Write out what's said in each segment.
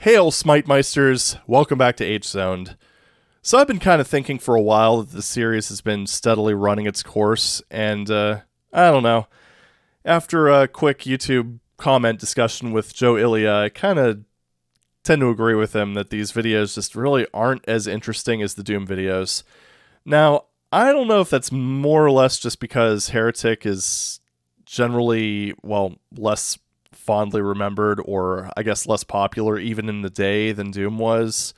Hail, Smite-Meisters! Welcome back to H-Zoned. So I've been kind of thinking for a while that the series has been steadily running its course, and I don't know. After a quick YouTube comment discussion with Joe Ilya, I kind of tend to agree with him that these videos just really aren't as interesting as the Doom videos. Now, I don't know if that's more or less just because Heretic is generally, well, less fondly remembered, or I guess less popular even in the day than Doom was.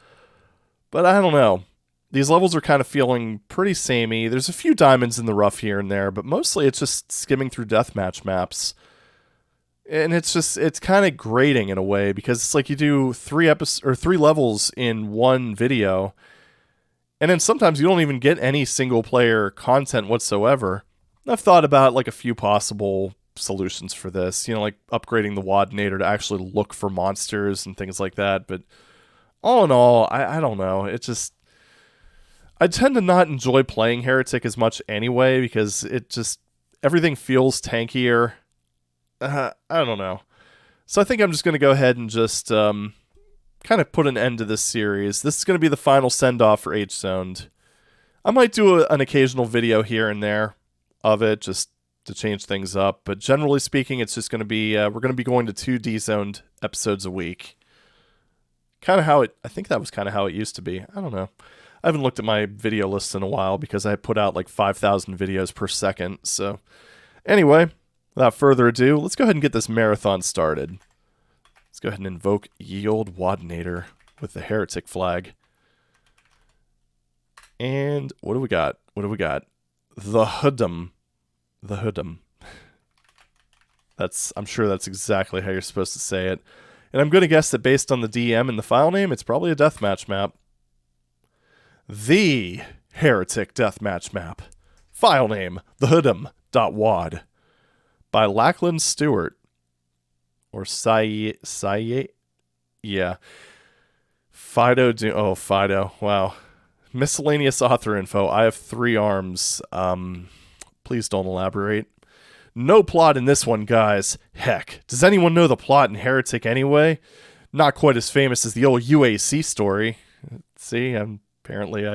But I don't know. These levels are kind of feeling pretty samey. There's a few diamonds in the rough here and there, but mostly it's just skimming through deathmatch maps. And it's kind of grating in a way, because it's like you do three levels in one video, and then sometimes you don't even get any single player content whatsoever. I've thought about like a few possible solutions for this, you know, like upgrading the WAD to actually look for monsters and things like that, but all in all, I don't know. It just, I tend to not enjoy playing Heretic as much anyway, because it just, everything feels tankier. I don't know. So I think I'm just going to go ahead and just kind of put an end to this series. This is going to be the final send-off for H-Zoned. I might do an occasional video here and there of it, just to change things up, but generally speaking, it's just going to be, we're going to be going to 2 D-Zoned episodes a week. Kind of how it, I think that was kind of how it used to be. I don't know. I haven't looked at my video list in a while, because I put out like 5,000 videos per second, so anyway, without further ado, let's go ahead and get this marathon started. Let's go ahead and invoke YOULLDIE.WAD with the Heretic flag. And what do we got? What do we got? THEHDM. THEHDM. I'm sure that's exactly how you're supposed to say it. And I'm going to guess that based on the DM and the file name, it's probably a deathmatch map. The Heretic deathmatch map. File name, THEHDM.WAD. By Lachlan Stewart. Or Saye? Yeah. Fido. Oh, Fido. Wow. Miscellaneous author info. I have 3 arms. Please don't elaborate. No plot in this one, guys. Heck, does anyone know the plot in Heretic anyway? Not quite as famous as the old UAC story. See, apparently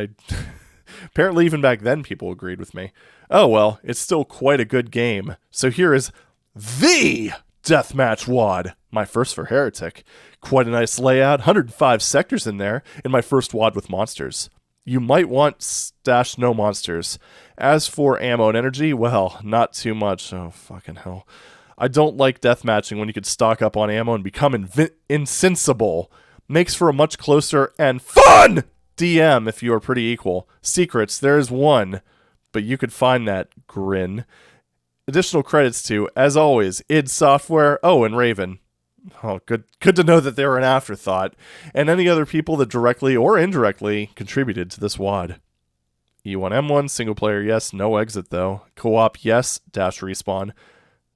even back then people agreed with me. Oh well, it's still quite a good game. So here is the Deathmatch.WAD, my first for Heretic. Quite a nice layout, 105 sectors in there, and my first WAD with monsters. You might want stash no monsters. As for ammo and energy, well, not too much. Oh, fucking hell. I don't like deathmatching when you could stock up on ammo and become insensible. Makes for a much closer and fun DM if you are pretty equal. Secrets, there is one, but you could find that. Grin. Additional credits to, as always, id Software, oh, and Raven. Oh, good to know that they were an afterthought. And any other people that directly or indirectly contributed to this WAD. E1M1, single player, yes, no exit though. Co-op, yes, dash respawn.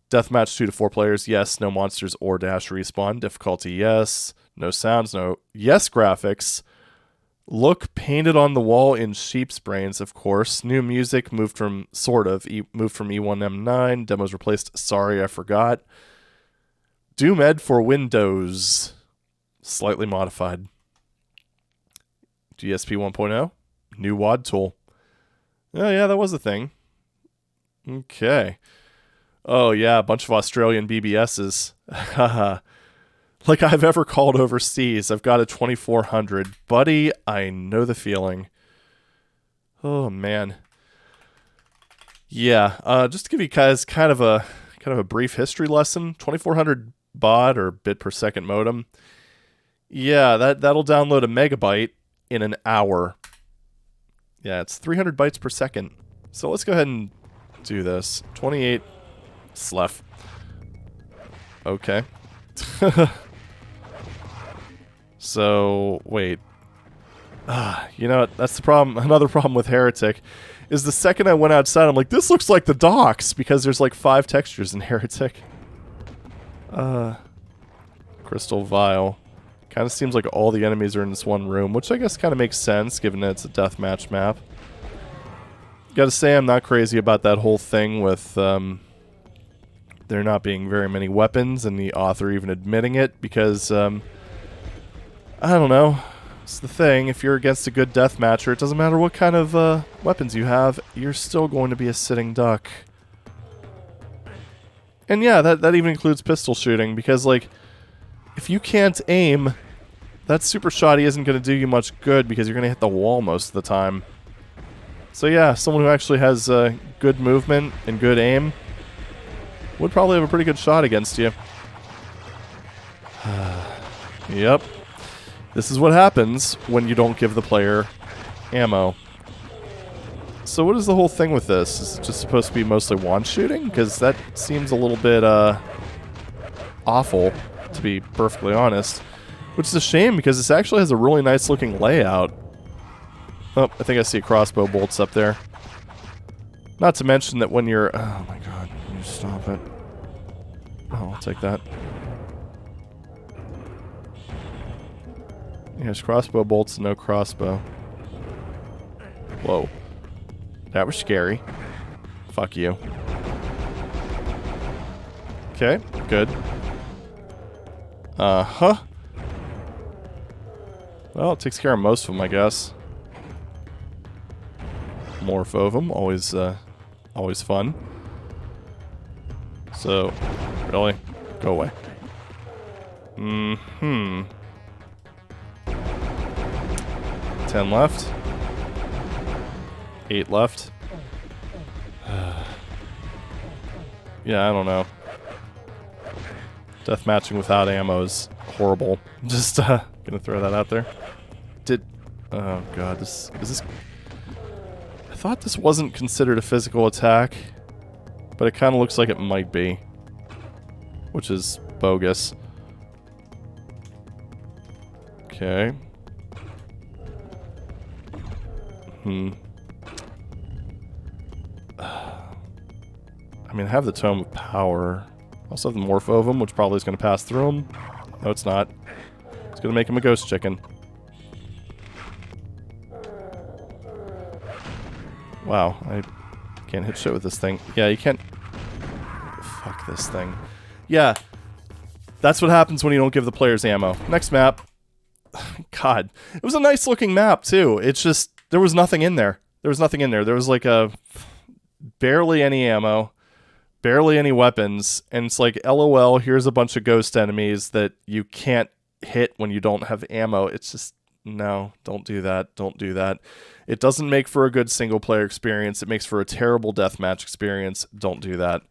Deathmatch 2 to 4 players, yes, no monsters or dash respawn. Difficulty, yes. No sounds, no. Yes, graphics. Look painted on the wall in sheep's brains, of course. New music, moved from E1M9. Demos replaced Sorry I Forgot. Doom Ed for Windows. Slightly modified. GSP 1.0. New WAD tool. Oh yeah, that was a thing. Okay. Oh yeah, a bunch of Australian BBSs. Haha. Like I've ever called overseas. I've got a 2400. Buddy, I know the feeling. Oh man. Yeah, just to give you guys kind of a brief history lesson. 2400 baud or bit per second modem. Yeah, that'll download a megabyte in an hour. Yeah, it's 300 bytes per second. So let's go ahead and do this. 28 slef. Okay. So, wait. You know what? That's the problem. Another problem with Heretic is the second I went outside, I'm like, this looks like the docks, because there's like 5 textures in Heretic. Crystal Vial. Kind of seems like all the enemies are in this one room, which I guess kind of makes sense, given that it's a deathmatch map. Gotta say, I'm not crazy about that whole thing with there not being very many weapons, and the author even admitting it, because I don't know. It's the thing, if you're against a good deathmatcher, it doesn't matter what kind of weapons you have, you're still going to be a sitting duck. And yeah, that even includes pistol shooting, because, like, if you can't aim, that super shotty isn't going to do you much good, because you're going to hit the wall most of the time. So yeah, someone who actually has good movement and good aim would probably have a pretty good shot against you. Yep. This is what happens when you don't give the player ammo. So what is the whole thing with this? Is it just supposed to be mostly wand shooting? Because that seems a little bit awful, to be perfectly honest. Which is a shame, because this actually has a really nice looking layout. Oh, I think I see crossbow bolts up there. Not to mention that when you're... Oh my god, can you stop it? Oh, I'll take that. Yeah, there's crossbow bolts and no crossbow. Whoa. That was scary. Fuck you. Okay, good. Uh-huh. Well, it takes care of most of them, I guess. Morph of them, always fun. So, really? Go away. 10 left. 8 left. Yeah, I don't know. Deathmatching without ammo is horrible. Just gonna throw that out there. Oh god, is this... I thought this wasn't considered a physical attack, but it kind of looks like it might be, which is bogus. Okay. I mean, I have the Tome of Power. I also have the Morph Ovum, which probably is going to pass through him. No, it's not. It's going to make him a ghost chicken. Wow, I can't hit shit with this thing. Yeah, you can't... Fuck this thing. Yeah, that's what happens when you don't give the players ammo. Next map. God, it was a nice looking map, too. It's just, there was nothing in there. There was nothing in there. There was like barely any ammo, barely any weapons, and it's like, LOL, here's a bunch of ghost enemies that you can't hit when you don't have ammo. It's just, no, don't do that. Don't do that. It doesn't make for a good single-player experience. It makes for a terrible deathmatch experience. Don't do that.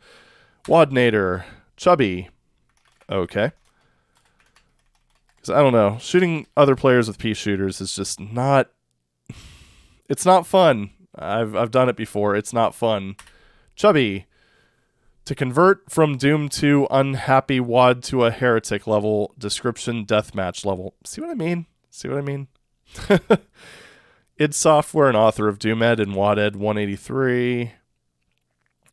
Wadnator. Chubby. Okay. Because, I don't know, shooting other players with pea shooters is just not... It's not fun. I've done it before. It's not fun. Chubby. To convert from Doom 2 unhappy WAD to a heretic level, description deathmatch level. See what I mean? See what I mean? id Software and author of Doom-Ed and WAD-Ed 183.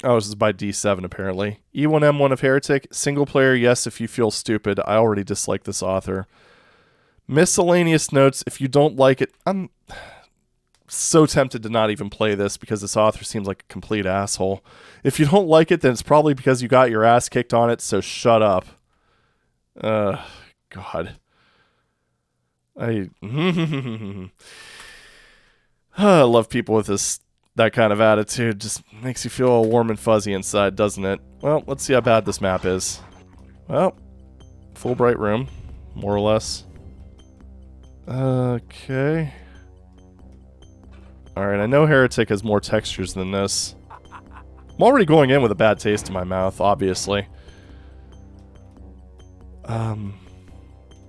Oh, this is by D7 apparently. E1M1 of Heretic. Single player, yes, if you feel stupid. I already dislike this author. Miscellaneous notes. If you don't like it, I'm so tempted to not even play this because this author seems like a complete asshole. If you don't like it, then it's probably because you got your ass kicked on it, so shut up. God. I love people with that kind of attitude. Just makes you feel all warm and fuzzy inside, doesn't it? Well, let's see how bad this map is. Well, full bright room, more or less. Okay. Alright, I know Heretic has more textures than this. I'm already going in with a bad taste in my mouth, obviously.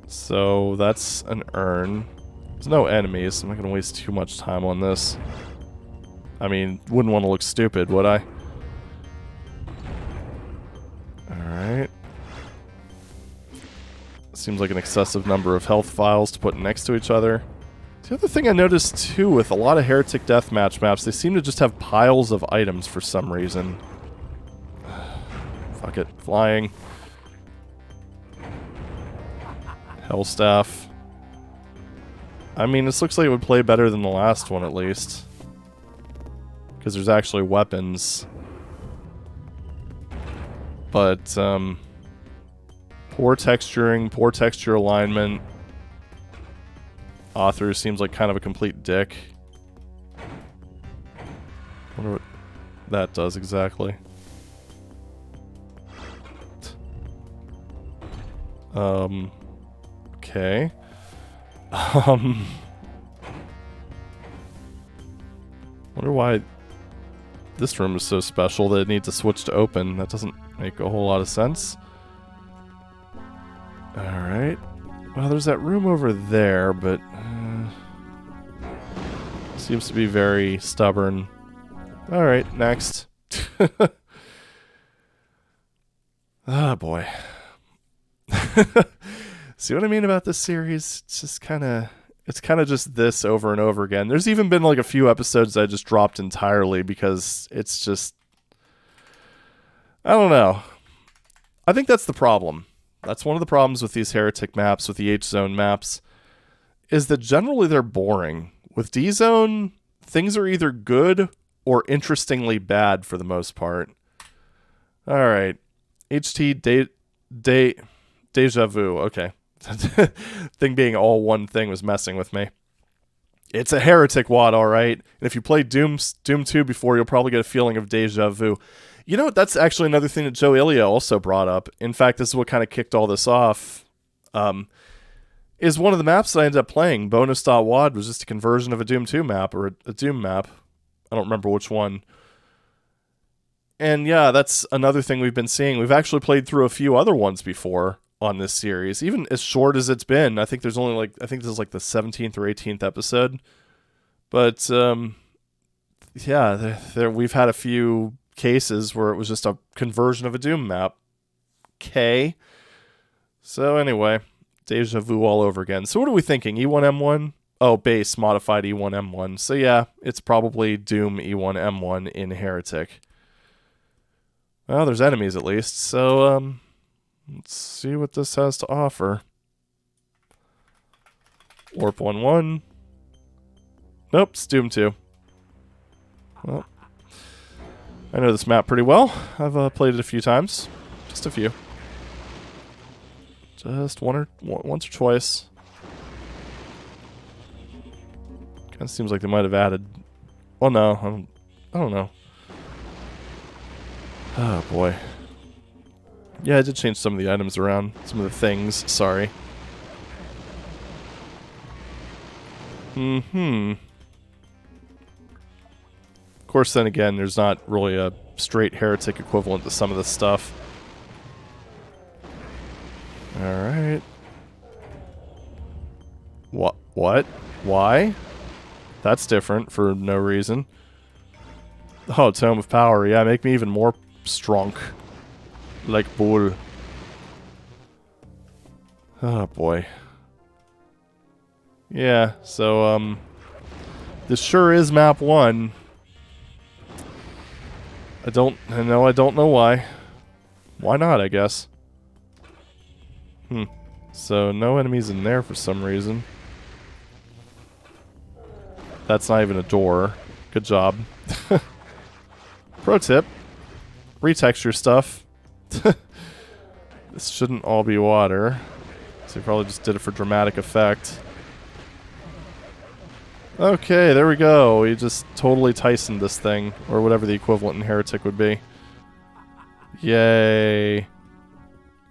So that's an urn. There's no enemies, so I'm not going to waste too much time on this. I mean, wouldn't want to look stupid, would I? Alright. Seems like an excessive number of health files to put next to each other. The other thing I noticed, too, with a lot of Heretic deathmatch maps, they seem to just have piles of items for some reason. Fuck it. Flying. Hellstaff. I mean, this looks like it would play better than the last one, at least. Because there's actually weapons. But, poor texturing, poor texture alignment. author seems like kind of a complete dick. Wonder what that does exactly. Okay. Wonder why this room is so special that it needs to switch to open. That doesn't make a whole lot of sense. Alright. Well, there's that room over there, but seems to be very stubborn. Alright, next. Ah, boy. See what I mean about this series? It's just kind of... It's kind of just this over and over again. There's even been like a few episodes that I just dropped entirely because it's just... I don't know. I think that's the problem. That's one of the problems with these Heretic maps, with the H-Zone maps, is that generally they're boring. With D-Zone, things are either good or interestingly bad for the most part. Alright. HTDEJAVU. Okay. Thing being all one thing was messing with me. It's a Heretic.WAD, alright. And if you played Doom 2 before, you'll probably get a feeling of deja vu. You know what? That's actually another thing that Joe Ilya also brought up. In fact, this is what kind of kicked all this off. Is one of the maps that I ended up playing, Bonus.WAD, was just a conversion of a Doom 2 map, or a Doom map. I don't remember which one. And yeah, that's another thing we've been seeing. We've actually played through a few other ones before on this series, even as short as it's been. I think there's only like, I think this is like the 17th or 18th episode. But yeah, we've had a few cases where it was just a conversion of a Doom map. Okay. So anyway, deja vu all over again. So what are we thinking? E1M1? Oh, base modified E1M1. So yeah, it's probably Doom E1M1 in Heretic. Well, there's enemies at least. So let's see what this has to offer. Warp 1-1. Nope, it's Doom 2. Well, I know this map pretty well. I've played it a few times. Just a few. Just once or twice. Kind of seems like they might have added... Well, no, I don't know. Oh, boy. Yeah, I did change some of the items around. Some of the things, sorry. Of course, then again, there's not really a straight Heretic equivalent to some of this stuff. Alright. What? Why? That's different for no reason. Oh, Tome of Power. Yeah, make me even more strong. Like bull. Oh, boy. Yeah, so, this sure is map 1. I don't know why. Why not, I guess. So, no enemies in there for some reason. That's not even a door. Good job. Pro tip. Retexture stuff. This shouldn't all be water. So, he probably just did it for dramatic effect. Okay, there we go. We just totally Tysoned this thing, or whatever the equivalent in Heretic would be. Yay.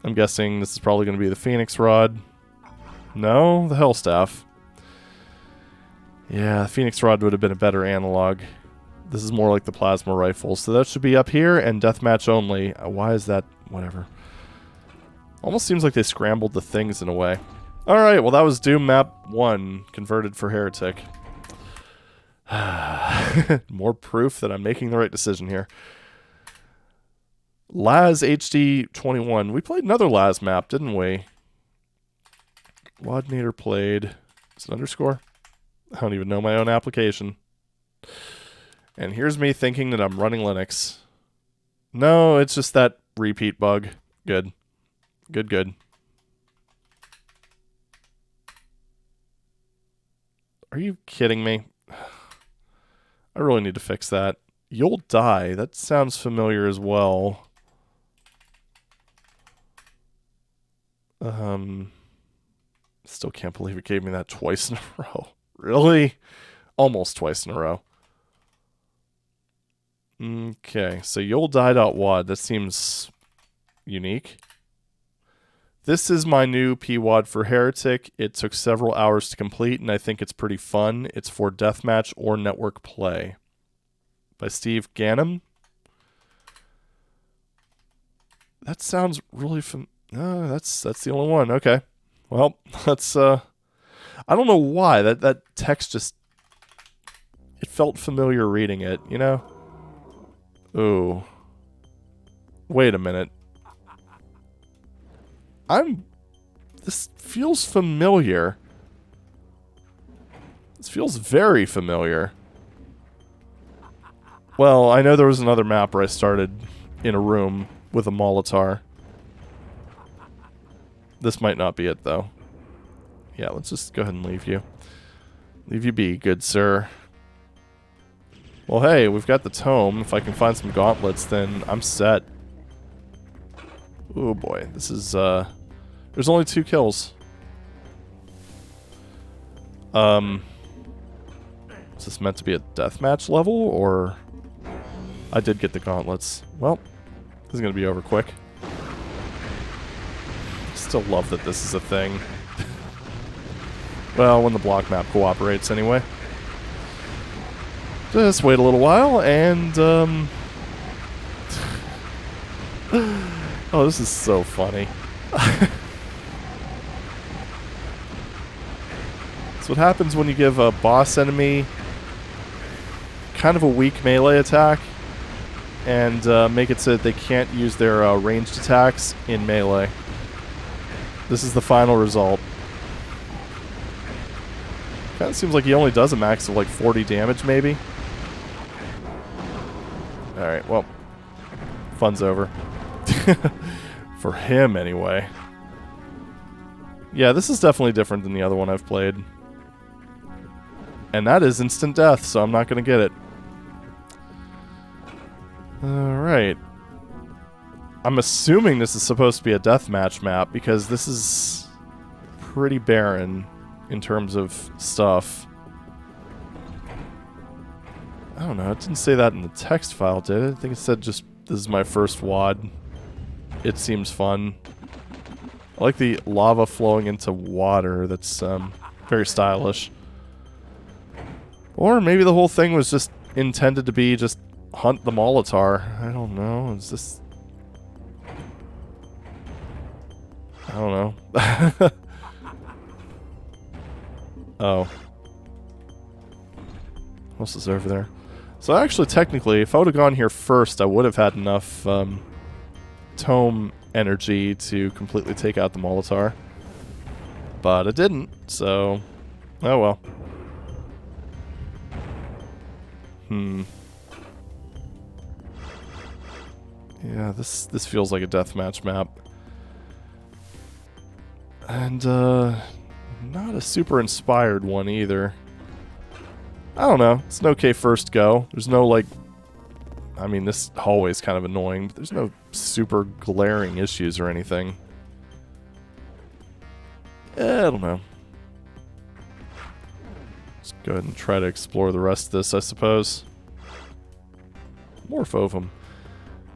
I'm guessing this is probably going to be the Phoenix Rod. No, the Hellstaff. Yeah, the Phoenix Rod would have been a better analog. This is more like the Plasma Rifle, so that should be up here, and Deathmatch only. Why is that? Whatever. Almost seems like they scrambled the things in a way. Alright, well that was Doom Map 1, converted for Heretic. More proof that I'm making the right decision here. Laz HD21. We played another Laz map, didn't we? WAD meter played. Is it underscore? I don't even know my own application. And here's me thinking that I'm running Linux. No, it's just that repeat bug. Good. Good. Are you kidding me? I really need to fix that. You'll die. That sounds familiar as well. Still can't believe it gave me that twice in a row. Really? Almost twice in a row. Okay, so YOULLDIE.WAD. That seems unique. This is my new PWAD for Heretic. It took several hours to complete, and I think it's pretty fun. It's for deathmatch or network play. By Steve Ganem. That sounds really no, that's the only one. Okay. Well, that's I don't know why that text just, it felt familiar reading it, you know? Ooh. Wait a minute. This feels familiar. This feels very familiar. Well, I know there was another map where I started in a room with a Molitar. This might not be it, though. Yeah, let's just go ahead and leave you. Leave you be, good sir. Well, hey, we've got the tome. If I can find some gauntlets, then I'm set. Oh boy, this is, there's only 2 kills. Is this meant to be a deathmatch level, or... I did get the gauntlets. Well, this is gonna be over quick. Still love that this is a thing. Well, when the block map cooperates, anyway. Just wait a little while, and, oh, this is so funny. That's what happens when you give a boss enemy kind of a weak melee attack, and make it so that they can't use their ranged attacks in melee. This is the final result. Kind of seems like he only does a max of like 40 damage, maybe. Alright, well, fun's over. For him, anyway. Yeah, this is definitely different than the other one I've played. And that is instant death, so I'm not going to get it. Alright. I'm assuming this is supposed to be a deathmatch map, because this is pretty barren in terms of stuff. I don't know, it didn't say that in the text file, did it? I think it said just, this is my first WAD. It seems fun. I like the lava flowing into water, that's very stylish. Or maybe the whole thing was just intended to be just hunt the Molitar. I don't know, is this... I don't know. Oh. What's this over there? So actually, technically, if I would have gone here first, I would have had enough tome energy to completely take out the Molitar. But I didn't, so... oh well. Yeah, this feels like a deathmatch map. And, not a super inspired one either. I don't know. It's an okay first go. There's no, like... I mean, this hallway's kind of annoying, but there's no super glaring issues or anything. I don't know. Let's go ahead and try to explore the rest of this, I suppose. Morphovum.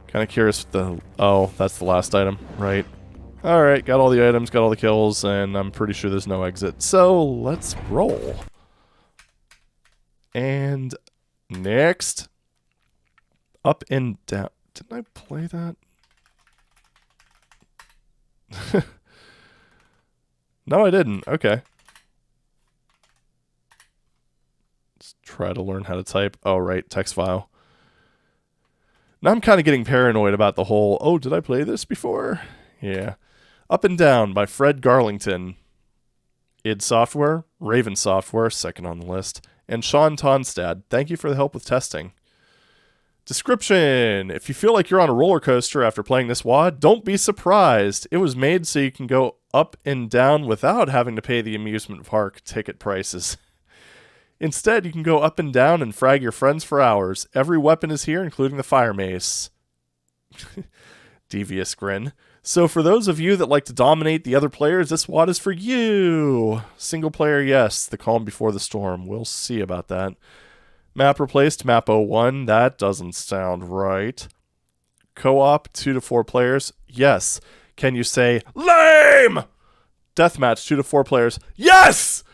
Kind of curious if the... oh, that's the last item, right? Alright, got all the items, got all the kills, and I'm pretty sure there's no exit. So, let's roll. And next, up and down. Didn't I play that? No, I didn't. Okay. Let's try to learn how to type. Oh, right, text file. Now I'm kind of getting paranoid about the whole, oh, did I play this before? Yeah. Up and Down by Fred Garlington. id Software, Raven Software, second on the list, and Sean Tonstad. Thank you for the help with testing. Description. If you feel like you're on a roller coaster after playing this WAD, don't be surprised. It was made so you can go up and down without having to pay the amusement park ticket prices. Instead, you can go up and down and frag your friends for hours. Every weapon is here, including the fire mace. Devious grin. So for those of you that like to dominate the other players, this WAD is for you. Single player, yes. The calm before the storm. We'll see about that. Map replaced, map 01. That doesn't sound right. Co-op, 2 to 4 players. Yes. Can you say, lame? Deathmatch, 2 to 4 players. Yes!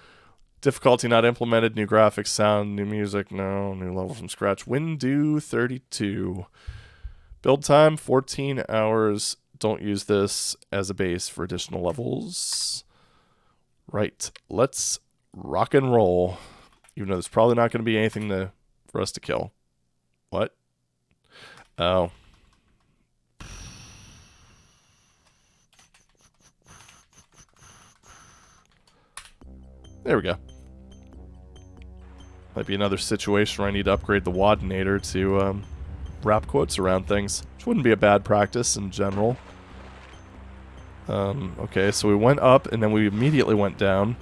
Difficulty not implemented. New graphics, sound, new music. No. New level from scratch. Window 32. Build time, 14 hours. Don't use this as a base for additional levels. Right. Let's rock and roll. Even though there's probably not going to be anything for us to kill. What? Oh. There we go. Might be another situation where I need to upgrade the WADinator to wrap quotes around things, which wouldn't be a bad practice in general. Okay, so we went up and then we immediately went down.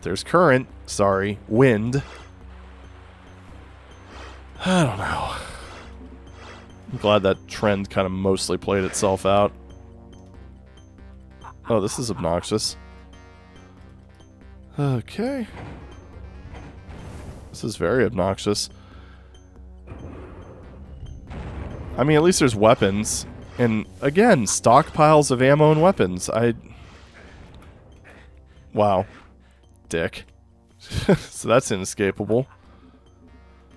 There's current. Sorry, wind. I don't know. I'm glad that trend kind of mostly played itself out. Oh, this is obnoxious. Okay. This is very obnoxious. I mean, at least there's weapons. And, again, stockpiles of ammo and weapons. Wow. Dick. So that's inescapable.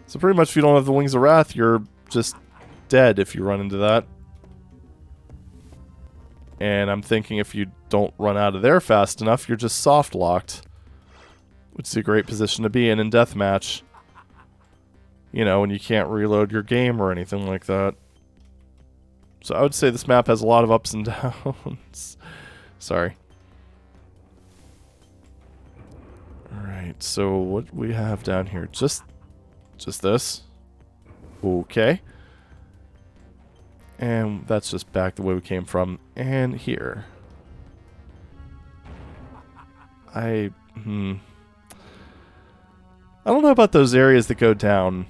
So pretty much if you don't have the Wings of Wrath, you're just dead if you run into that. And I'm thinking if you don't run out of there fast enough, you're just soft-locked. Which is a great position to be in deathmatch. You know, when you can't reload your game or anything like that. So I would say this map has a lot of ups and downs. Sorry. Alright, so what we have down here? Just this. Okay. And that's just back the way we came from. And here. I don't know about those areas that go down.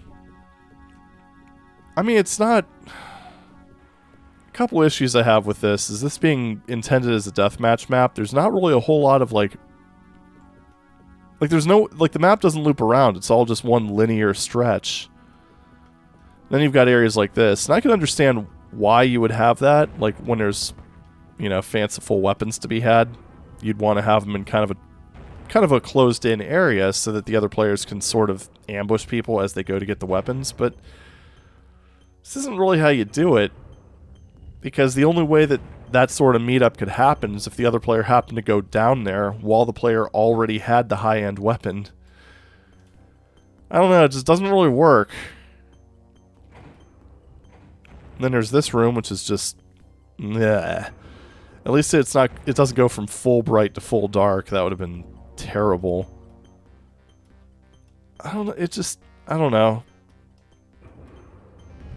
I mean, it's not... A couple issues I have with this is this being intended as a deathmatch map. There's not really a whole lot of, like, there's no... Like, the map doesn't loop around. It's all just one linear stretch. Then you've got areas like this. And I can understand why you would have that. Like, when there's, you know, fanciful weapons to be had. You'd want to have them in kind of a closed-in area so that the other players can sort of ambush people as they go to get the weapons. But this isn't really how you do it. Because the only way that sort of meetup could happen is if the other player happened to go down there while the player already had the high-end weapon. I don't know, it just doesn't really work. And then there's this room, which is just... Bleh. At least it doesn't go from full bright to full dark. That would have been terrible. I don't know.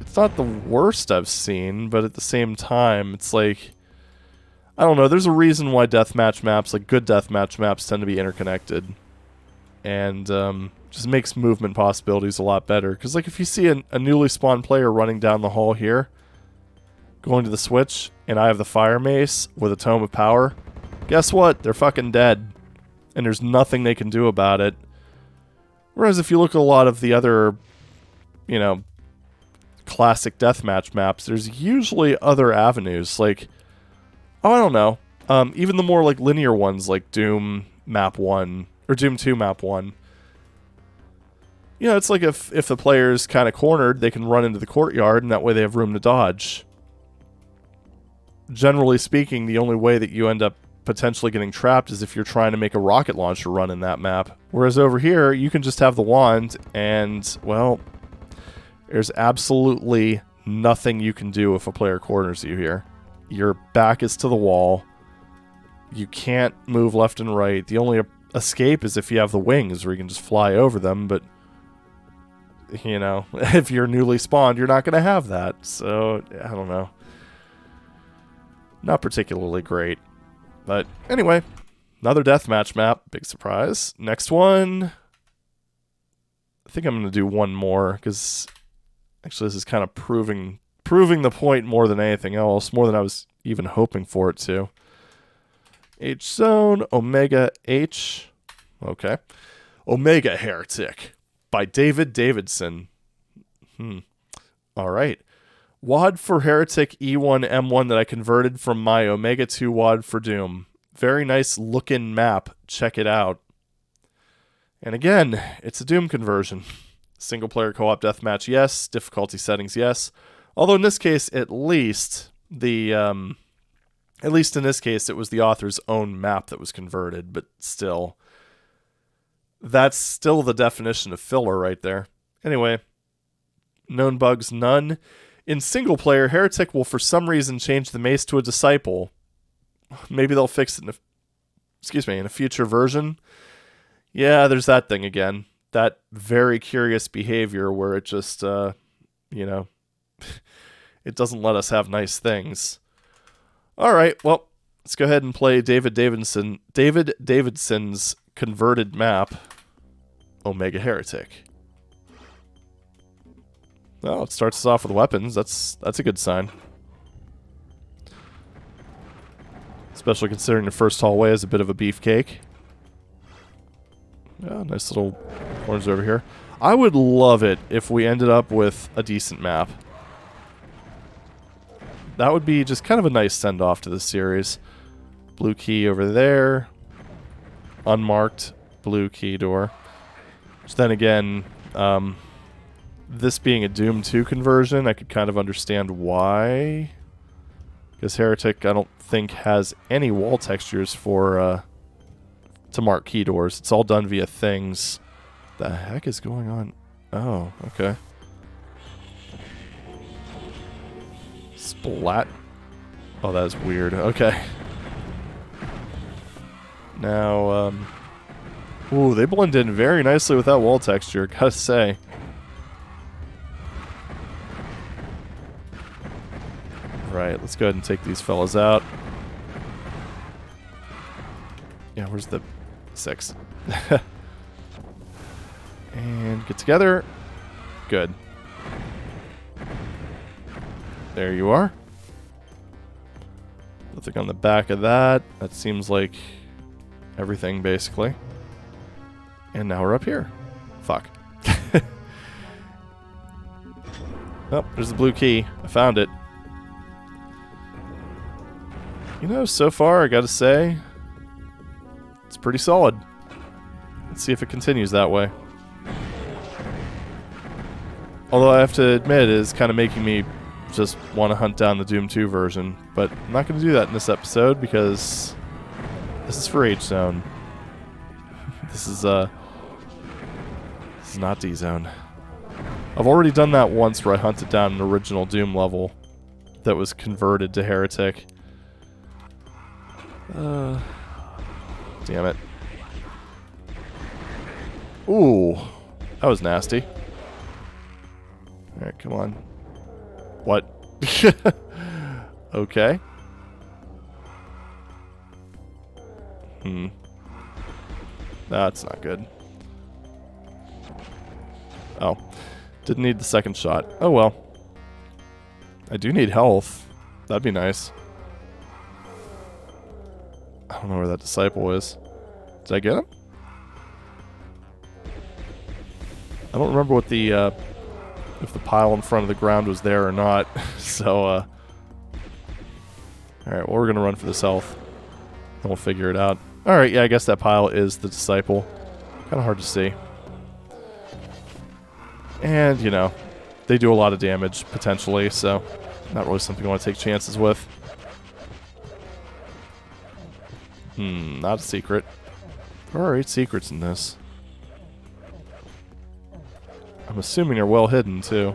It's not the worst I've seen, but at the same time, it's like... I don't know, there's a reason why deathmatch maps, like good deathmatch maps, tend to be interconnected. And just makes movement possibilities a lot better. Because like if you see a newly spawned player running down the hall here, going to the switch, and I have the fire mace with a tome of power, guess what? They're fucking dead. And there's nothing they can do about it. Whereas if you look at a lot of the other, you know, classic deathmatch maps, there's usually other avenues. Like, oh, I don't know. Even the more like linear ones, like Doom Map 1, or Doom 2 Map 1. You know, it's like if the player's kind of cornered, they can run into the courtyard, and that way they have room to dodge. Generally speaking, the only way that you end up potentially getting trapped is if you're trying to make a rocket launcher run in that map. Whereas over here, you can just have the wand, and, well, there's absolutely nothing you can do if a player corners you here. Your back is to the wall. You can't move left and right. The only escape is if you have the wings, where you can just fly over them, but, you know, if you're newly spawned, you're not going to have that. So, I don't know. Not particularly great. But anyway, another deathmatch map. Big surprise. Next one. I think I'm going to do one more, because actually this is kind of proving proving the point more than anything else, more than I was even hoping for it to. H Zone, Omega H. Okay. Omega Heretic by David Davidson. All right. WAD for Heretic E1 M1 that I converted from my Omega 2 WAD for Doom. Very nice looking map. Check it out. And again, it's a Doom conversion. Single player co-op deathmatch, yes. Difficulty settings, yes. Although in this case, at least in this case, it was the author's own map that was converted, but still, that's still the definition of filler right there. Anyway, known bugs, none. In single player, Heretic will for some reason change the mace to a disciple. Maybe they'll fix it in a future version. Yeah, there's that thing again. That very curious behavior where it just, it doesn't let us have nice things. All right, well, let's go ahead and play David Davidson's converted map, Omega Heretic. Well, it starts us off with weapons. That's a good sign. Especially considering the first hallway is a bit of a beefcake. Yeah, nice little corners over here. I would love it if we ended up with a decent map. That would be just kind of a nice send-off to this series. Blue key over there. Unmarked blue key door. Which then again, this being a Doom 2 conversion, I could kind of understand why. Because Heretic, I don't think, has any wall textures for to mark key doors. It's all done via things. The heck is going on? Oh, okay. Splat. Oh, that is weird. Okay. Now, ooh, they blend in very nicely with that wall texture, gotta say. Right, let's go ahead and take these fellas out. Yeah, where's the 6? And get together. Good. There you are. Nothing on the back of that. That seems like everything, basically. And now we're up here. Fuck. Oh, there's the blue key. I found it. You know, so far, I gotta say, it's pretty solid. Let's see if it continues that way. Although I have to admit, it is kind of making me just want to hunt down the Doom 2 version. But I'm not going to do that in this episode because this is for H-Zone. This is not D-Zone. I've already done that once where I hunted down an original Doom level that was converted to Heretic. Damn it. Ooh, that was nasty. Alright, come on. What? Okay. That's not good. Oh. Didn't need the second shot. Oh well. I do need health. That'd be nice. I don't know where that disciple is. Did I get him? I don't remember what the, if the pile in front of the ground was there or not. So, alright, well, we're gonna run for this health. And we'll figure it out. Alright, yeah, I guess that pile is the disciple. Kinda hard to see. And, you know, they do a lot of damage, potentially, so not really something I want to take chances with. Not a secret. There are 8 secrets in this. I'm assuming they're well hidden, too.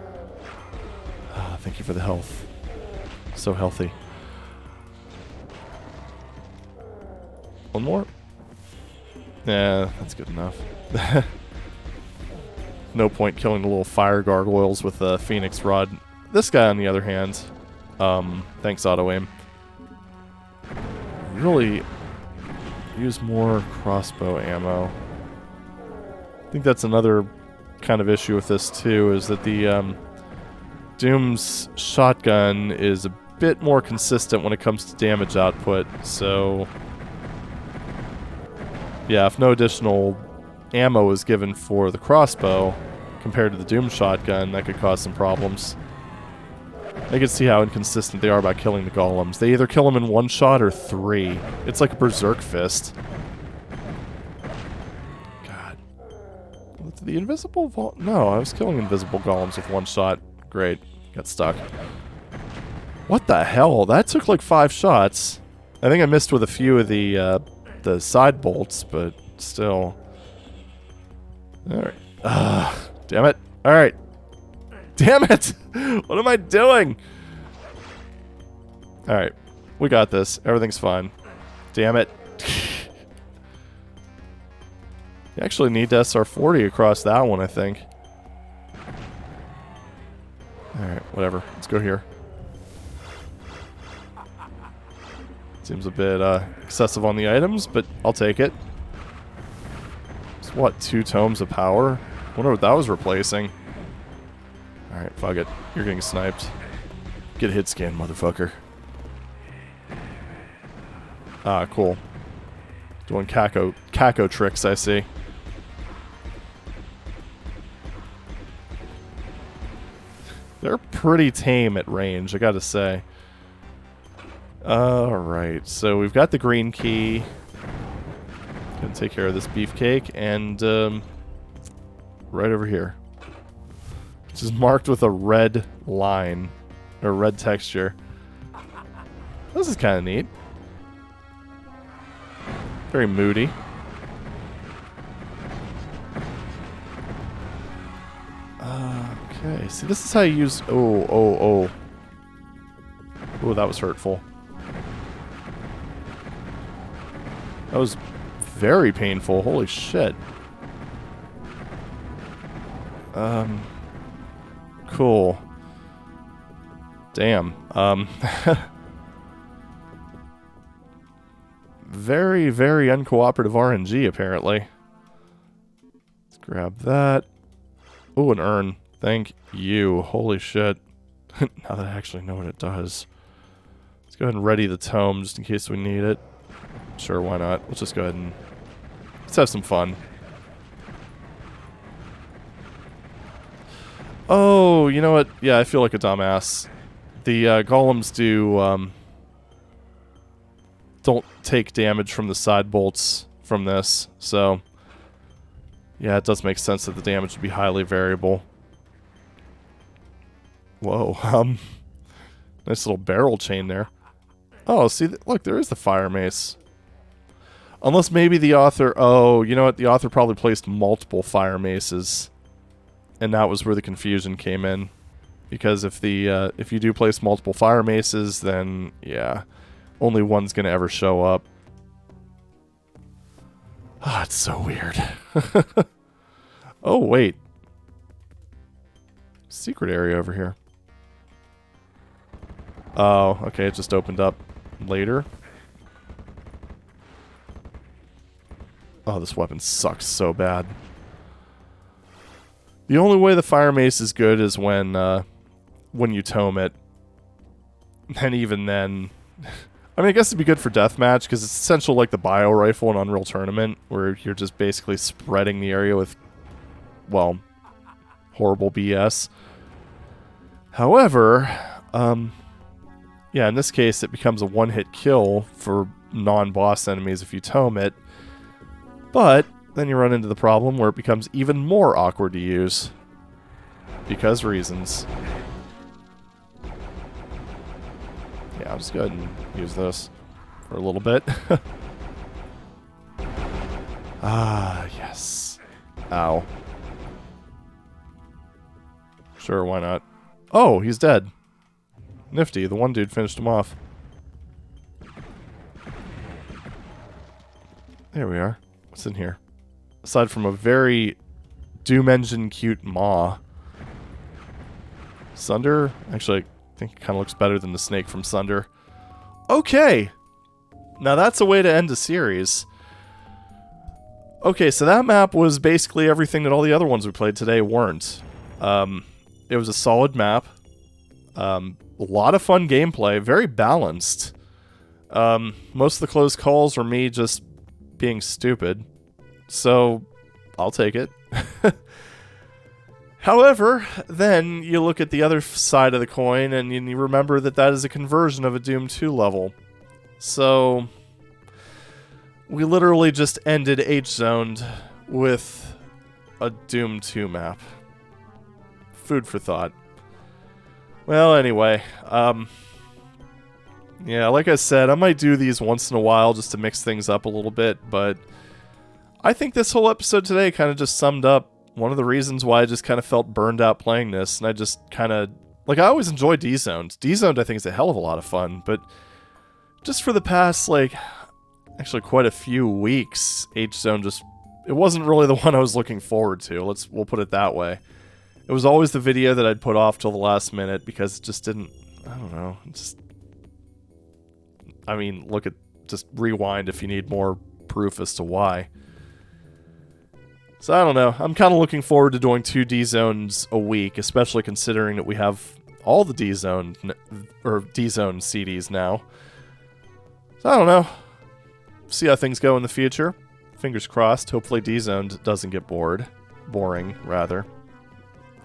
Ah, thank you for the health. So healthy. One more? Yeah, that's good enough. No point killing the little fire gargoyles with a Phoenix Rod. This guy, on the other hand, thanks auto-aim, really use more crossbow ammo. I think that's another kind of issue with this too, is that the Doom's shotgun is a bit more consistent when it comes to damage output, so... yeah, if no additional ammo is given for the crossbow compared to the Doom shotgun, that could cause some problems. I can see how inconsistent they are about killing the golems. They either kill them in one shot or three. It's like a berserk fist. God. The invisible no, I was killing invisible golems with one shot. Great. Got stuck. What the hell? That took like 5 shots. I think I missed with a few of the side bolts, but still. Alright. Damn it. Alright. Damn it! What am I doing? Alright. We got this. Everything's fine. Damn it. You actually need to SR40 across that one, I think. Alright, whatever. Let's go here. Seems a bit excessive on the items, but I'll take it. It's what, 2 tomes of power? Wonder what that was replacing. Alright, fuck it. You're getting sniped. Get a hit scan, motherfucker. Ah, cool. Doing Kako tricks, I see. They're pretty tame at range, I gotta say. Alright, so we've got the green key. Gonna take care of this beefcake, and right over here. Which is marked with a red line, or red texture. This is kind of neat. Very moody. Okay, see, this is how you use... Oh, that was hurtful. That was very painful. Holy shit. Cool. Damn. Very, very uncooperative RNG, apparently. Let's grab that. Oh, an urn. Thank you. Holy shit. Now that I actually know what it does. Let's go ahead and ready the tome just in case we need it. Sure, why not? Let's just go ahead and... let's have some fun. Oh, you know what? Yeah, I feel like a dumbass. The golems don't take damage from the side bolts from this, so... yeah, it does make sense that the damage would be highly variable. Whoa, nice little barrel chain there. Oh, see, look, there is the fire mace. Unless maybe the author... oh, you know what? The author probably placed multiple fire maces. And that was where the confusion came in. Because if you do place multiple fire maces, then, yeah, only one's gonna ever show up. Ah, it's so weird. Oh, wait. Secret area over here. Oh, okay, it just opened up later. Oh, this weapon sucks so bad. The only way the fire mace is good is when you tome it. And even then... I mean, I guess it'd be good for deathmatch, because it's essential like the bio rifle in Unreal Tournament, where you're just basically spreading the area with, well, horrible BS. However, yeah, in this case, it becomes a one-hit kill for non-boss enemies if you tome it. But then you run into the problem where it becomes even more awkward to use. Because reasons. Yeah, I'll just go ahead and use this for a little bit. Ah, yes. Ow. Sure, why not? Oh, he's dead. Nifty, the one dude finished him off. There we are. What's in here? Aside from a very Doom Engine cute maw. Sunder? Actually, I think it kind of looks better than the snake from Sunder. Okay! Now that's a way to end a series. Okay, so that map was basically everything that all the other ones we played today weren't. It was a solid map. A lot of fun gameplay, very balanced. Most of the close calls were me just being stupid, so I'll take it. However, then you look at the other side of the coin and you remember that that is a conversion of a Doom 2 level. So we literally just ended H-Zoned with a Doom 2 map. Food for thought. Well, anyway, yeah, like I said, I might do these once in a while just to mix things up a little bit, but I think this whole episode today kind of just summed up one of the reasons why I just kind of felt burned out playing this, and I just kind of, like, I always enjoy D-Zoned. D-Zoned I think is a hell of a lot of fun, but just for the past, like, actually quite a few weeks, H-Zone just, it wasn't really the one I was looking forward to, we'll put it that way. It was always the video that I'd put off till the last minute because it just didn't, I don't know, I mean, look at, just rewind if you need more proof as to why. So I don't know, I'm kind of looking forward to doing 2 D-Zones a week, especially considering that we have all the D-Zone CDs now. So I don't know, see how things go in the future. Fingers crossed, hopefully D-Zoned doesn't get boring, rather.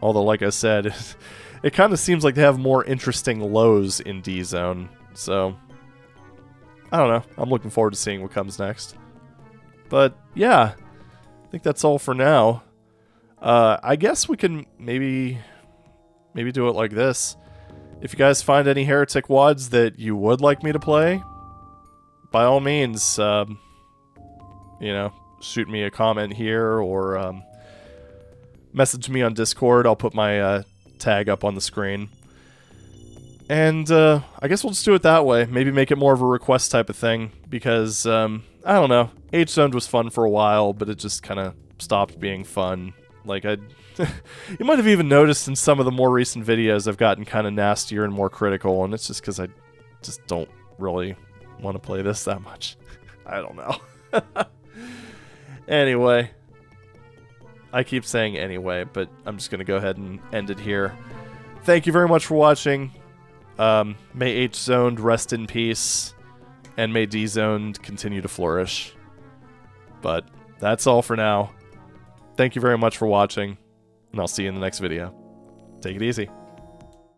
Although, like I said, it kind of seems like they have more interesting lows in D-Zone, so I don't know. I'm looking forward to seeing what comes next. But, yeah, I think that's all for now. I guess we can maybe do it like this. If you guys find any Heretic WADs that you would like me to play, by all means, you know, shoot me a comment here or message me on Discord. I'll put my tag up on the screen. And I guess we'll just do it that way. Maybe make it more of a request type of thing. Because, I don't know. H-Zoned was fun for a while, but it just kind of stopped being fun. Like, you might have even noticed in some of the more recent videos I've gotten kind of nastier and more critical. And it's just because I just don't really want to play this that much. I don't know. Anyway. I keep saying anyway, but I'm just going to go ahead and end it here. Thank you very much for watching. May H-Zoned rest in peace, and may D-Zoned continue to flourish. But that's all for now. Thank you very much for watching, and I'll see you in the next video. Take it easy.